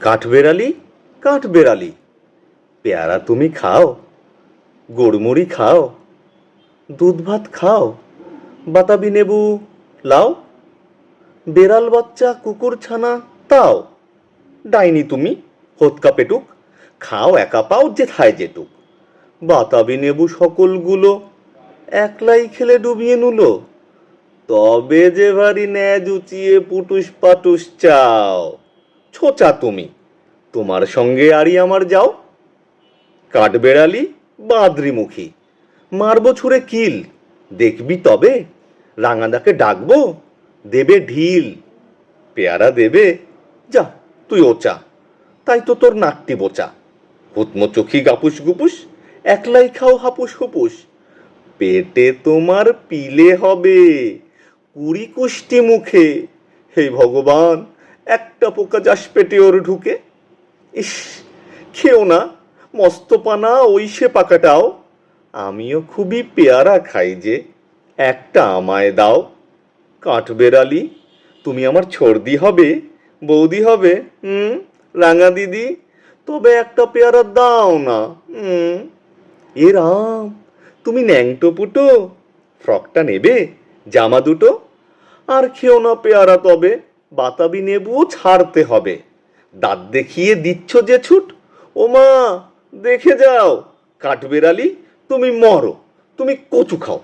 কাঠবেড়ালি, কাঠবেড়ালি, পেয়ারা তুমি খাও, গুড়মুড়ি খাও, দুধ ভাত খাও, বাতাবি নেবু লাও, বেড়াল বাচ্চা কুকুর ছানা তাও, ডাইনি তুমি হোতকা পেটুক, খাও একা পাও যেথায় যেটুক, বাতাবি নেবু সকলগুলো একলাই খেলে ডুবিয়ে নুলো, তবে যে ভারী ন্যাজ উচিয়ে পুটুস পাটুস চাও, ছোচা তুমি, তোমার সঙ্গে আরি আমার যাও, কাঠবেড়ালি বাদরিমুখী, মারবো ছুঁড়ে কিল, দেখবি তবে, রাঙাদাকে ডাকবো, দেবে ঢিল, পেয়ারা দেবে, যা তুই ওচা, তাই তো তোর নাকটি বোচা, হুতমো চোখি গাপুস গুপুস, একলাই খাও হাপুস হুপুস, পেটে তোমার পিলে হবে, কুড়ি কুষ্টি মুখে, হে ভগবান একটা পোকা যাস পেটে ওর ঢুকে, ইস খেও না, মস্তপানা ওই সে পাকাটাও, আমিও খুবই পেয়ারা খাই যে, একটা আমায় দাও, কাঠবেড়ালি তুমি আমার ছর্দি হবে, বৌদি হবে, রাঙা দিদি, তবে একটা পেয়ারা দাও না। এ রাম, তুমি ন্যাংটো পুটো, ফ্রকটা নেবে, জামা দুটো, আর খেও না পেয়ারা তবে, বাতাবি নেবুও ছাড়তে হবে, দাঁত দেখিয়ে দিচ্ছ যে ছুট, ও মা দেখে যাও, কাঠবেড়ালি তুমি মরো, তুমি কচু খাও।